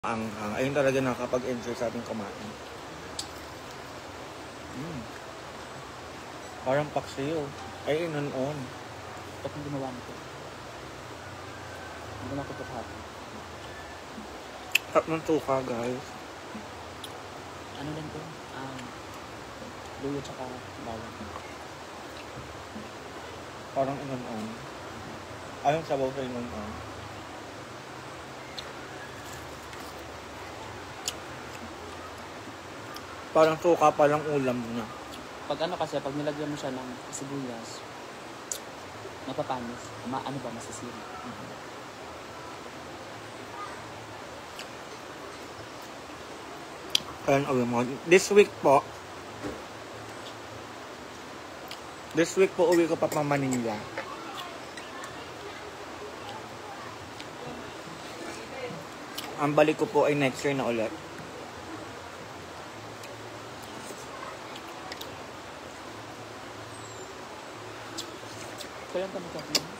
Anghang. Ayun talaga nakakapag-enjoy sa ating kumain. Parang paksiyo. Ay, inon-on. Ba't yung ginawa nito? Hindi na ako paghati. Tap ng tuka, guys. Ano lang to? Luyo tsaka bawang. Parang inon-on. Ayun sabaw sa inon-on. Parang tuka pa lang ulam na. Pag ano kasi, pag nilagyan mo siya ng sibuyas, mapapanis. Ano ba, masisira. Ayan, uwi mo. This week po uwi ko pa Manila. Ang balik ko po ay next year na ulit. Kailan ka magkakaroon?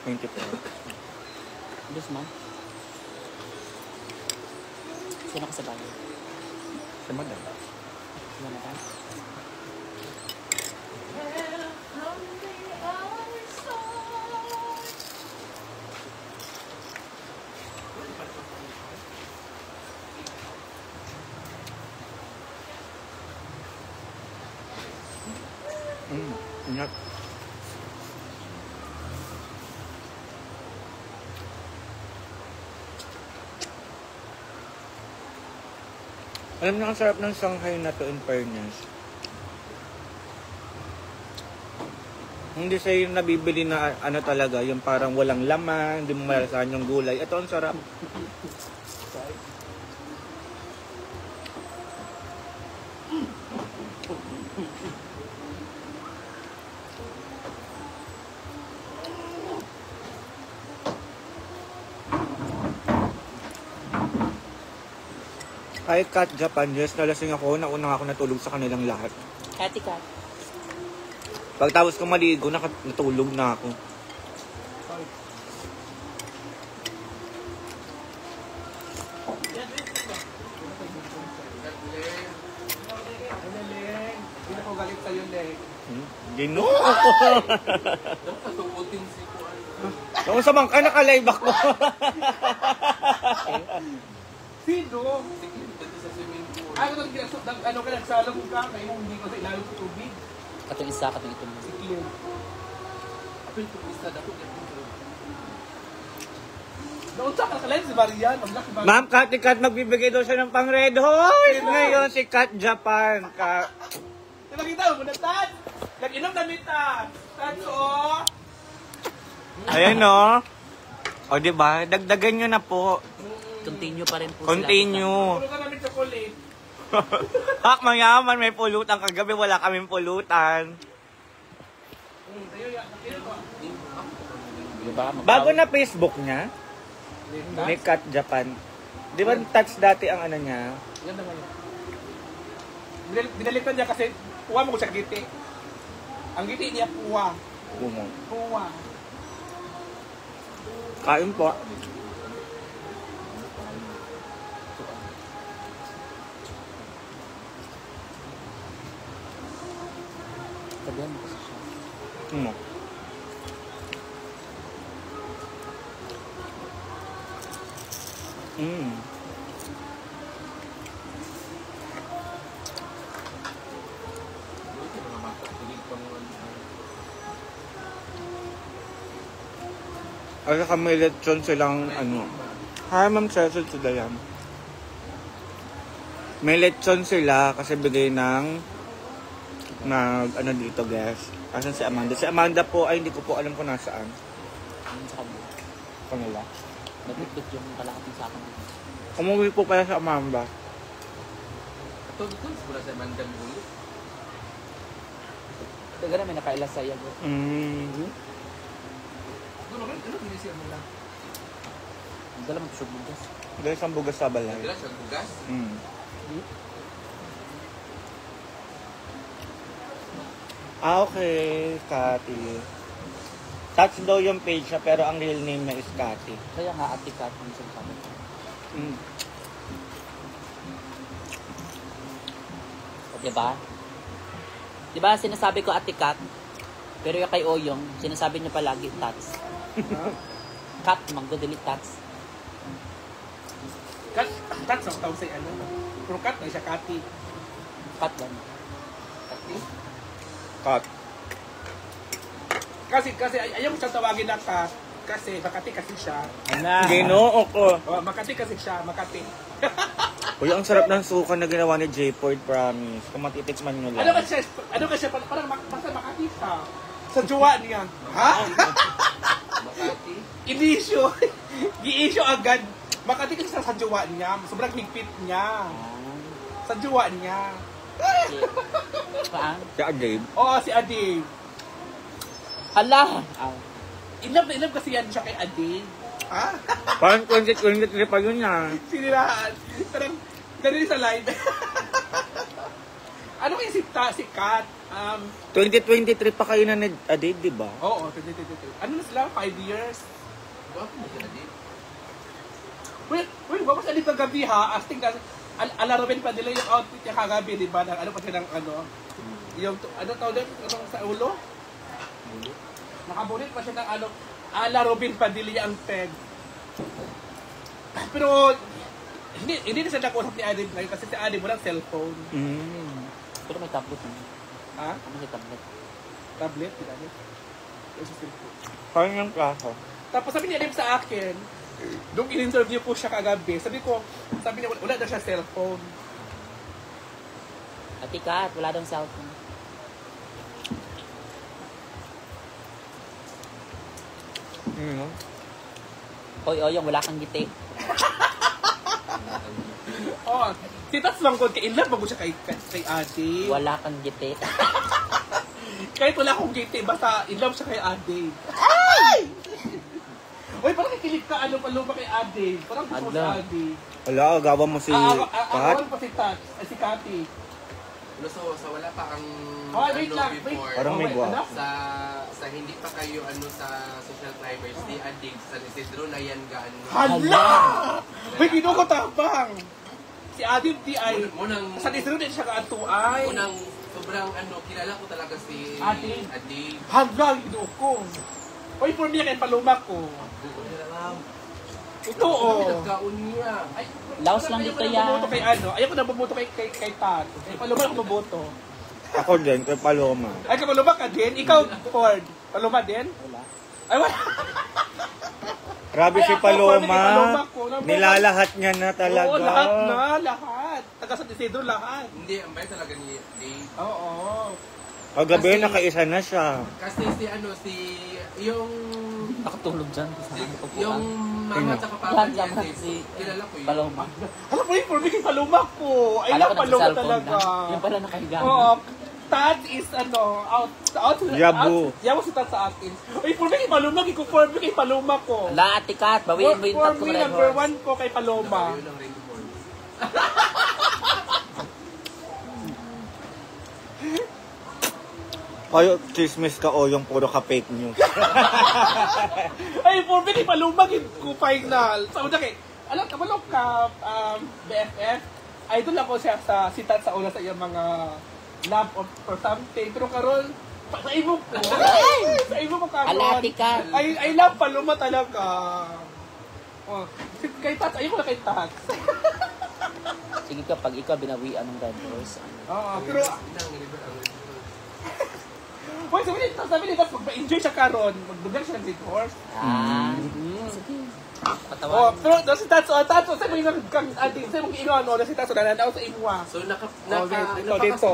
24. This month? Sino ka sa bayan? Sa madam. Sino na ba? Ingat. Alam niyo, ang sarap ng Shanghai na to, in fairness. Hindi sa'yo yung nabibili na ano talaga, yung parang walang laman, hindi mo malasahan yung gulay. Ito ang sarap. Kahit Cat Japan, yes, nalasing ako, nauna ako natulog sa kanilang lahat. Kati Kat. Pagtapos ko maligo, natulog na ako. Hindi na ko galit sa'yo, Lek. Gino! Kung sa bangka, naka-live ako. Sino? Ano ka nagsalang ka? Ngayon hindi ko sa ilalim sa tubig. Katong isa, katong ito mo. Si Cleo. Apil ko isa na ako. Naunsa ka kalain si Marian. Ma'am, Kat magbibigay daw siya ng pang-red horse. Ngayon si Cat Japan. Nakita mo na, Tats? Nag-inom na ni Tats. Tats, oh. Ayan, no? O, diba? Dagdagan nyo na po. Continue pa rin po Continue. Puro ka namin chocolate. Hak, mayaman. May pulutan. Kagabi wala kaming pulutan. Diba? Bago na Facebook niya, ni Cat Japan. Di ba touch dati ang ano niya? Yan naman yun. Binalitan niya kasi kuha mo ko sa giti. Ang giti niya kuha. Kumo. Kuha. Kain po. Sabihan mo kasi siya. Ano? At saka may lechon silang ano. Hi, Ma'am Cecil Sudayan. May lechon sila kasi bigay ng ano dito, guys. Asan si Amanda? Si Amanda po ay hindi ko po alam kung nasaan. Ano sa kanila? Kanila. Nagdikdik yung kalahati sa akin. Umuwi po pala sa Amanda. Ito, mula sa Mandan Bulo. Taga na may nakailas sa iyo. Ano siya mo lang? Ang dala mo siyog bugas. Dahil isang bugas sa balay. Dila siya bugas? Okay, Cathy. Touch daw yung page niya pero ang real name niya is Cathy. Kaya nga Ate Kat ang sabi. Diba? Diba sinasabi ko Ate Kat, pero yung kay Oyong, sinasabi niya palagi Tats. Kat, manggo dili Tats. Kat sa tao sa ano. Pero kat na siya kati. Kat lang. Kati. Cut. Kasi ayaw mo siyang tawagin na kat. Kasi Makati kasi siya. Ginoo ko. Oh, Makati kasi siya, Makati. Kuya, ang sarap ng suka na ginawa ni J. Ford, promise. Kung matitikman nyo lang. Ano ka siya, parang basta Makati siya. Sa jowa niya. Ha? Makati? Inisyo. Gi-issue agad. Makati kasi sa jowa niya. Sobrang higpit niya. Sa jowa niya. Paan? Si Dave. Oo, si Adi. Hala! In love kasi yan siya kay Adi. Ha? Parang 2023 pa yun na. Siniraan. Parang, ganun sa live. Ano kayo si Kat? 2023 pa kayo na ni Dave, di ba? Oo, 2023. Ano na sila? 5 years? Wait, bawas alin kagabi ha? Asting na, alaroben pa nila yung outfit niya kagabi, di ba? Ano pa silang ano? Yung, ano tawag doon? Ano sa ulo? Nakabulit pa siya ng ano? Robin Padilla ang peg. Pero, hindi na siya nakusap ni Adam ngayon kasi si Adam walang cellphone. Pero may tablet na. Ha? Ano may tablet? Tablet? Di ba? Yung cellphone. Parang yung kaso. Tapos sabi ni Adam sa akin, nung in-interview po siya kagabi, sabi niya wala na siya cellphone. Ate Kat, wala daw cellphone. Hoy, Oyong, wala kang giti. Oh, si Tats Langkod, kay in love mo siya kay Ate. Wala kang giti. Kahit wala akong gate, basta in love siya kay Ate. Ay! Uy, parang kikilig ka, ano paluma kay Ate. Parang gusto ko si Ala. Ate. Wala, agawan mo si Kat. Ako pa si Tats, si Kati. So wala pa ang Oh, wait lang, wait. before. Parang may wait, buwan. ano? Sa hindi pa kayo sa social climbers, di adig sa Isidro na yan gaano. Hala! Uy, gino ko tabang. Si Ate di ay, Munang sa isro din siya kaatuay. sobrang kilala ko talaga si Adig. Adig. Hala, gino ko. Uy, for me, kay paluma ko. Ito, oh. Nagkaon niya. Ay, Laos lang dito yan. Ayaw ko na bumoto kay Tat. Kay Paloma ako bumoto. Ako din, kay Paloma. Ay, kay Paloma ka din? Ikaw, Ford. Paloma din? Wala. Ay, wala. Grabe Ay, si ako, Paloma Paloma. ko. Nilalahat niya na talaga. Oo, lahat na. Lahat. Taga San Isidro, lahat. Hindi, ang bay talaga ni Dave. Oo. Kagabi, Kasi- nakaisa na siya. Kasi yung Nakatulog dyan. yung mama at papa Yan, niya, yan, Dave, si kilala ko yun. Paloma. Alam mo yun, for me, kay Paloma ko. Ay, Kala lang ko Paloma nagsa-cellphone talaga. na. Yung pala nakahiga. Oo. Tat is out. Yabu. Yabu si Tat sa akin. Ay, for me, kay Paloma. For me, kay Paloma ko. Wala, Ate Kat. Bawiin mo yung For tatlo me, red number horse. 1 ko kay Paloma. Yun ang rainbow. Ay, chismis ka o yung puro ka fake news. Ay, for me, kay Paluma, ko final. Sa una kay, alam ka, malok ka, BFF, idol ako siya sa sitat sa una sa iyang mga love or something. Pero karon sa imo ko, sa imo ko karon. Alati ka. I love Paluma talaga. Oh, kay Tats, ayoko na kay Tats. Sige ka, pag ikaw binawian ng red horse. Oo, pero, Hoy, sabi ni Tats, magpa-enjoy siya karon, magdugan siya ng Red Horse. Sige. Oh, Patawan. pero si Tats, sa mo yung kang ating, sa mong ingon, si Tats, nananaw sa imo. So dito.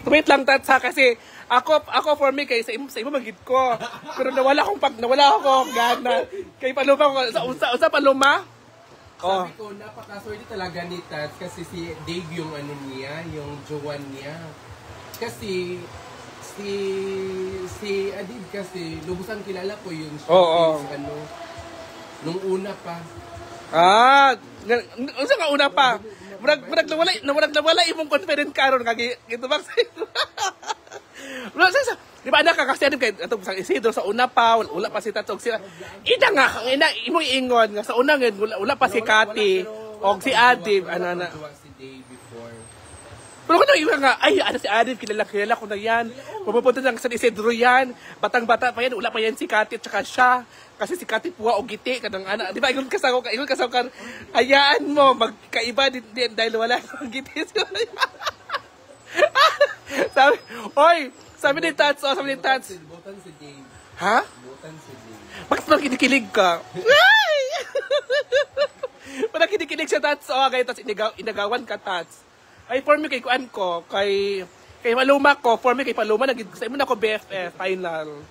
Wait lang Tats ha, kasi ako for me kay sa imo magid ko. Pero nawala akong gana. Kay Paloma ko sa Paloma. Oh. Sabi ko, napakaswerte talaga ni Tats kasi si Dave yung niya, yung jowa niya. Kasi si Adib kasi lubusan kilala ko yun siya. Oo. Nung una pa. Unsa ka una pa? Murag nawala imong confident karon kay gito ba sa. Di ba anak ka kasi kay atong sa Isidro sa una pa wala pa si Tatsog sila. Ina nga imong ingon nga sa una ngid wala pa si Kati og si Adib Si Dave before. Pero kung iba nga, ay, ano si Arif, kilala ko na yan. Pupunta ng San Isidro yan. Batang-bata pa yan, wala pa yan si Kati at saka siya. Kasi si Kati puwa o giti, kanang ana. Di ba, ingon kasaw ka, hayaan mo, magkaiba din dahil wala ng giti. sabi ni Tats, Butan si Dave. ha? Butan si Dave. Bakit parang kinikilig ka? Ay! Parang kinikilig siya, Tats. Kaya Tats, inagawan ka, Tats. Ay, for me, kay kuan ko, kay Maluma ko, for me, kay Paluma, sa imo na ako BFF, final.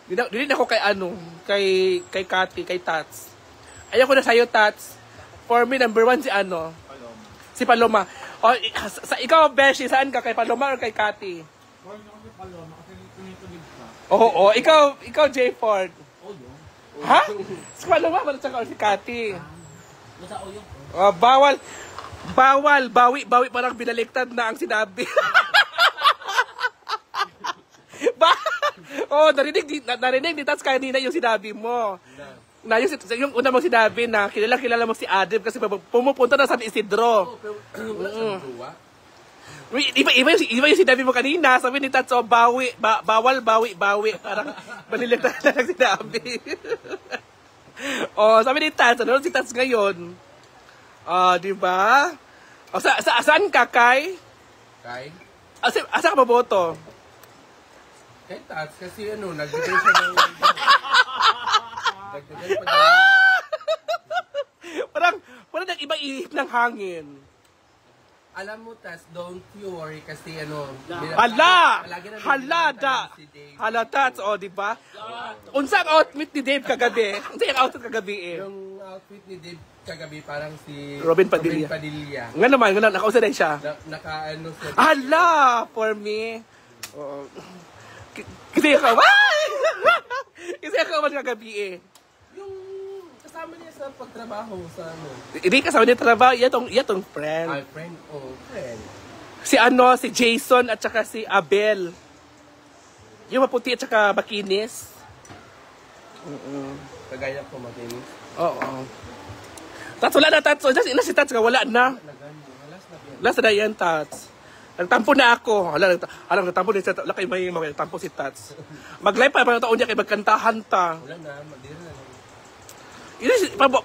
Dili na ako kay Kati, kay Tats. Ayoko na sa'yo, Tats. For me, number 1 si si Paloma. O, ikaw, Beshi, saan ka? Kay Paloma or kay Kati? Oo, ikaw, J. Ford. Ha? Si Paloma, ba tsaka si Kati? Bawi parang binaliktad na ang sinabi. Narinig ni Tats kanina yung sinabi mo. Na yung una mong sinabi na kilala mo si Adib kasi pumupunta na sa San Isidro. Iba yung sinabi mo kanina. Sabi ni Tats, bawal. Parang binaliktad na ang sinabi. Sabi ni Tats, ano si Tats ngayon? Di ba? Saan ka, Kai? Kay? Asa ka maboto? Kay Tats, kasi nagbigay siya ng... Nagdagdag pa daw. Parang nag-iba ihip ng hangin. Alam mo, Tats, don't you worry kasi Hala, Tats, di ba? Unsa ang outfit ni Dave kagabi? Unsa yung outfit kagabi Yung outfit ni Dave kagabi parang si Robin Padilla. Nga naman, nakausa na siya. Siya. Hala, for me. Kasi ako man kagabi Yung kasama niya sa pagtrabaho sa Hindi kasama niya trabaho, yatong friend. Ay, friend. Si Jason at saka si Abel. Yung maputi at saka makinis. Kagaya ko makinis. Oo. Tats, wala na, Tats. Si Tats ka, wala na. Last na yan, Tats. Nagtampo na ako. Alam, nagtampo na siya. Lakay may nagtampo si Tats. Mag-live pa taon niya kay magkantahan ta. Wala na, madira na lang.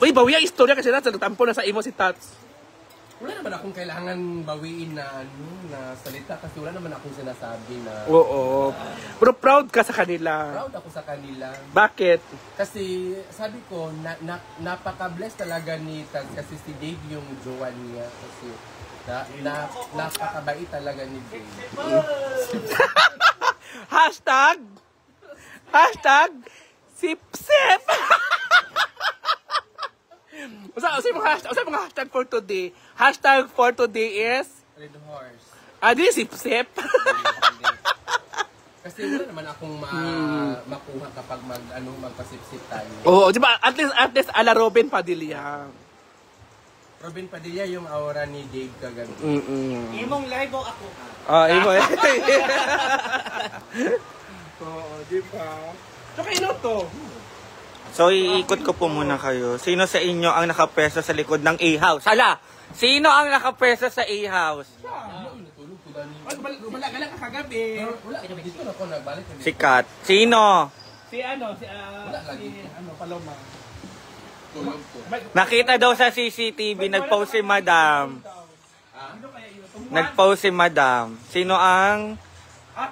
May bawiya istorya kasi Tats. Nagtampo na sa imo si Tats. Wala naman akong kailangan bawiin na salita kasi wala naman akong sinasabi na... Oo. Pero proud ka sa kanila. Proud ako sa kanila. Bakit? Kasi sabi ko, napaka-bless talaga ni Tats kasi si Dave yung jowa niya. Kasi napakabait talaga ni Dave. Hashtag sip-sip. Usa mga hashtag for today. Hashtag for today is Red Horse. Di sip-sip. Kasi wala naman akong makuha kapag magpasip-sip tayo. Oo, di ba? At least ala Robin Padilla. Robin Padilla yung aura ni Dave kagabi. Imong live o ako? Imo Oo, di ba? So kayo to? So, iikot ko po muna kayo. Sino sa inyo ang nakapreso sa likod ng A-House? Hala! Sino ang nakapreso sa A-House? Natulog ko dani. Wala ka kagabi. Wala, dito na ako nagbalik. Si Kat. Sino? Paloma. Tulog ko. Nakita daw sa CCTV, nag-post si Madam. Nag-post si Madam. Sino ang...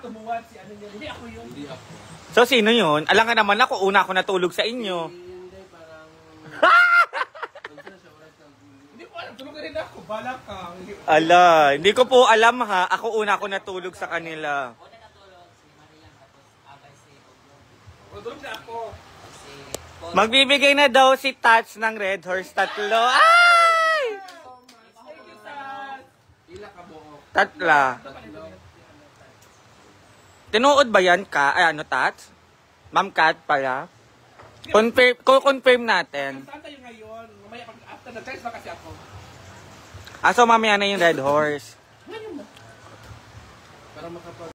Tumuwad si niya. Hindi ako yun. Hindi ako. So, sino yun? Alam nga naman ako, una ako natulog sa inyo. Hindi, parang... Hindi ko alam. Tulog na rin ako. Bala ka. Ala, hindi ko po alam ha. Ako una ako natulog sa kanila. Tulog na ako. Magbibigay na daw si Tats ng Red Horse tatlo. Ay! Ila ka buo. Tatla. Tinuod ba yan ka? Tats? Ma'am Kat pala? Confirm natin. Saan tayo ngayon? Mamaya pag after na text ba kasi ako? So mamaya na yung Red Horse. Ngayon na. Para makapag...